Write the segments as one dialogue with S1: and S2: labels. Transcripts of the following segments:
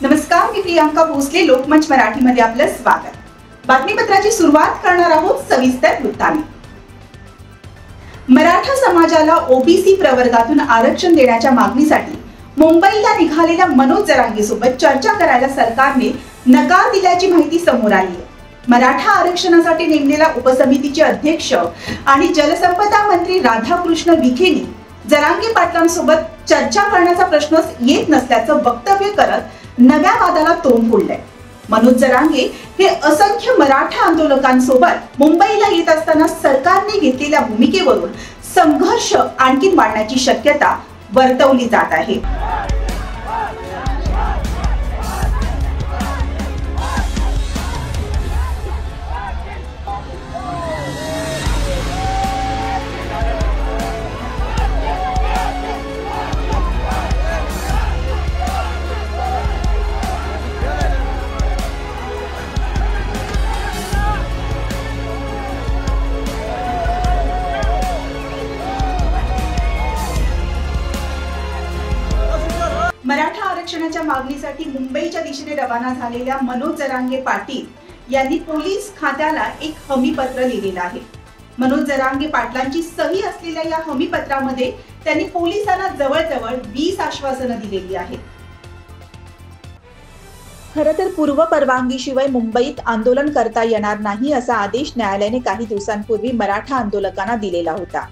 S1: नमस्कार, मी प्रियांका भोसले. लोकमंच मराठीमध्ये आपलं स्वागत. बातमीपत्राची सुरुवात करणार आहोत सविस्तर वृत्ताने. मराठा समाजाला ओबीसी प्रवर्गातून आरक्षण देण्याच्या मागणीसाठी मुंबईला निघालेल्या मनोज जरांगे सोबत चर्चा करायला सरकारने नकार दिल्याची माहिती समोर आली आहे. मराठा आरक्षणासाठी नेमलेल्या उपसमितीचे अध्यक्ष आणि जलसंपदा मंत्री राधाकृष्ण विखेंनी जरांगे पाटलांसोबत चर्चा करण्याचा प्रश्नच येत नसल्याचं वक्तव्य करत नव्या वादाला तोंड फोडलंय. मनोज जरांगे हे असंख्य मराठा आंदोलकांसोबत मुंबईला येत असताना सरकारने घेतलेल्या भूमिकेवरून संघर्ष आणखी वाढण्याची शक्यता वर्तवली जात आहे. मराठा आरक्षणाच्या मागणीसाठी मुंबईच्या दिशेने रवाना झालेल्या मनोज जरांगे पाटील यांनी पोलीस खात्याला एक हमीपत्र लिहिलेलं आहे. मनोज जरांगे पाटलांची सही असलेल्या या हमीपत्रामध्ये त्यांनी पोलिसांना जवळजवळ 20 आश्वासनं दिलेली आहेत. खरं तर पूर्व परवानगीशिवाय मुंबईत आंदोलन करता येणार नाही असा आदेश न्यायालयाने काही दिवसांपूर्वी मराठा आंदोलकांना दिलेला होता.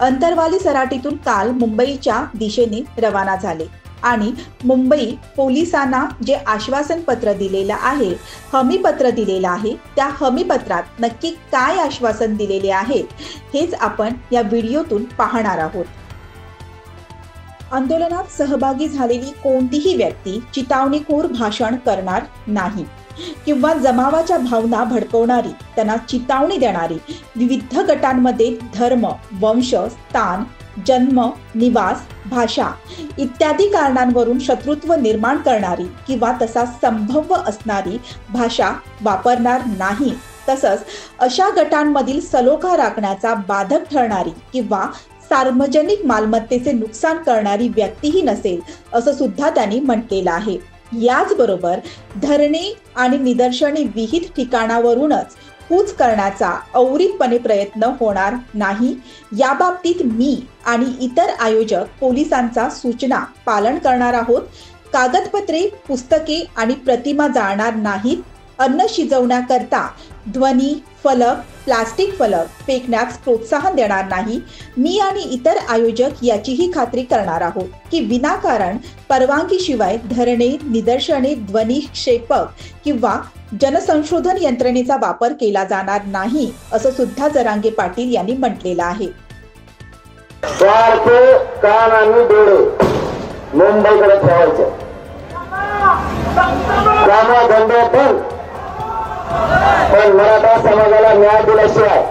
S1: अंतरवाली सराटीतून काल मुंबईच्या दिशेने रवाना झाले आणि मुंबई पोलिसांना जे आश्वासन पत्र दिलेलं आहे, हमीपत्र दिलेलं आहे, त्या हमीपत्रात नक्की काय आश्वासन दिलेले आहे हेच आपण या व्हिडिओतून पाहणार आहोत. आंदोलनात सहभागी झालेली कोणतीही व्यक्ती चितावणीखोर भाषण करणार नाही किंवा जमावाच्या भावना भडकवणारी, त्यांना चितावणी देणारी, विविध गटांमध्ये धर्म, वंश, स्थान, जन्म, निवास, भाषा इत्यादी कारणांवरून शत्रुत्व निर्माण करणारी किंवा तसा संभव्य असणारी भाषा वापरणार नाही. तसंच अशा गटांमधील सलोखा राखण्याचा बाधक ठरणारी किंवा सार्वजनिक मालमत्तेचे नुकसान करणारी व्यक्तीही नसेल असं सुद्धा त्यांनी म्हटलेलं आहे. याचबरोबर धरणे आणि निदर्शने विहित ठिकाणावरूनच कूच करण्याचा अविरतपणे प्रयत्न होणार नाही. याबाबतीत मी आणि इतर आयोजक पोलिसांचा सूचना पालन करणार आहोत. कागदपत्रे, पुस्तके आणि प्रतिमा जाळणार नाहीत. अन्न शिजवण्याकरता ध्वनी फलक, प्लास्टिक फलक फेकण्यास प्रोत्साहन देणार नाही. मी आणि इतर आयोजक याचीही खात्री करणार आहोत की विनाकारण परवानगीशिवाय धरणे, निदर्शने, ध्वनिक्षेपक किंवा जनसंशोधन यंत्रणेचा वापर केला जाणार नाही असं सुद्धा जरांगे पाटील यांनी म्हटलेलं आहे.
S2: सारखे कान आणि डोळे मुंबईकडे ठेवायचे. कामधंदे बंद, पण मराठा समाजाला न्याय दिल्याशिवाय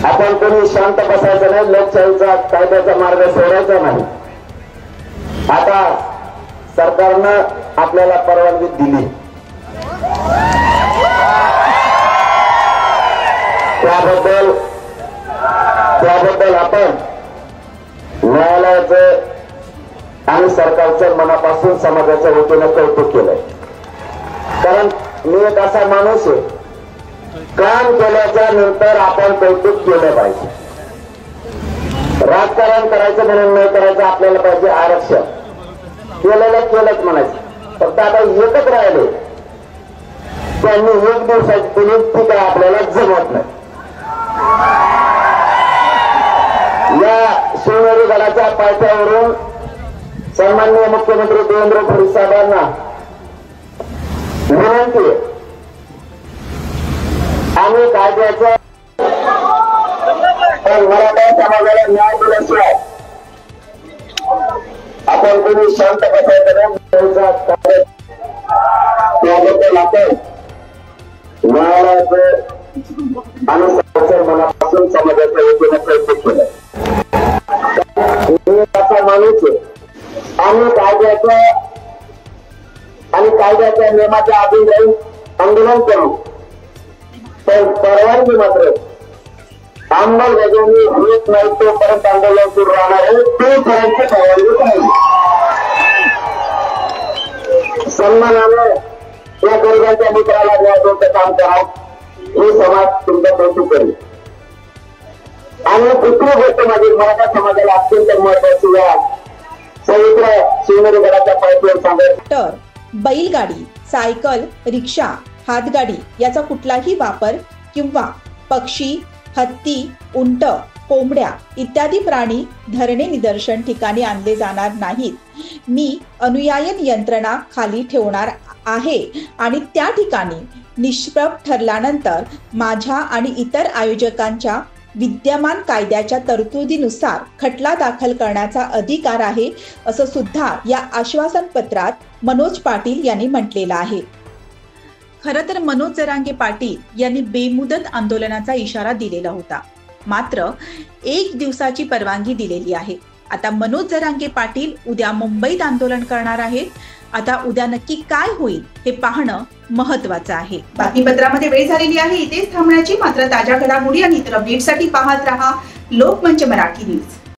S2: आपण कोणी शांत बसायचं नाही. लोकशाहीचा कायद्याचा मार्ग सोडायचा नाही. आता सरकारनं आपल्याला परवानगी दिली, त्याबद्दल आपण न्यायालयाचं आणि सरकारचं मनापासून समाजाच्या वतीनं कौतुक केलंय. कारण मी एक असा माणूस आहे, काम केल्याच्या नंतर आपण कौतुक केलं पाहिजे. राजकारण करायचं म्हणून नाही करायचं, आपल्याला पाहिजे आरक्षण. केलेलं केलंच म्हणायचं. फक्त आता एकच राहिले, त्यांनी एक दिवसाची दिली ती काय आपल्याला जमत नाही. या शिवनेरी गडाच्या पायथ्यावरून सन्माननीय मुख्यमंत्री देवेंद्र फडणवीस साहेबांना विनंती आहे, आम्ही कायद्याचं मराठा समाजाला न्याय दिल्याशिवाय आपण कोणी शांत बसायचं नाही. त्याबद्दल आपण न्यायालयाचं आणि सरकारचं मनापासून समाजाच्या वतीनं प्रयत्न केलाय. मी असा माणूस आहे, आम्ही कायद्याच्या नियमाच्या अधीन राहून आंदोलन करू, पण परवानगी मात्र अंमलबजावणी होत नाही तोपर्यंत आंदोलन सुरू राहणार आहे. तोपर्यंत परवानगी नाही. सन्मानाने या गरिबांच्या मित्राला न्याय द्यायचं काम करा, हे समाज तुमचं कौतुक करेल. आणि दुसरी गोष्ट म्हणजे मराठा समाजाला अत्यंत महत्वाची या पवित्र शिवनेरी गडाच्या पायथ्यावर सांगायचं
S1: तर बैलगाडी, सायकल, रिक्षा, हातगाडी याचा कुठलाही वापर किंवा पक्षी, हत्ती, उंट, कोंबड्या इत्यादी प्राणी धरणे निदर्शन ठिकाणी आणले जाणार नाहीत. मी अनुयायन यंत्रणा खाली ठेवणार आहे आणि त्या ठिकाणी निष्प्रभ ठरल्यानंतर माझ्या आणि इतर आयोजकांच्या विद्यमान कायद्याच्या तरतुदीनुसार खटला दाखल करण्याचा अधिकार आहे, असं सुद्धा या आश्वासन पत्रात मनोज पाटील यांनी म्हटलेलं आहे. खरं तर मनोज जरांगे पाटील यांनी बेमुदत आंदोलनाचा इशारा दिलेला होता, मात्र 1 दिवसाची परवानगी दिलेली आहे. आता मनोज जरांगे पाटील उद्या मुंबईत आंदोलन करणार आहेत. आता उद्या नक्की काय होईल हे पाहणं महत्वाचं आहे. बातमीपत्रामध्ये वेळ झालेली आहे इथेच थांबण्याची. मात्र ताज्या घडामोडी आणि इतर अपडेटसाठी पाहत रहा लोकमंच मराठी न्यूज.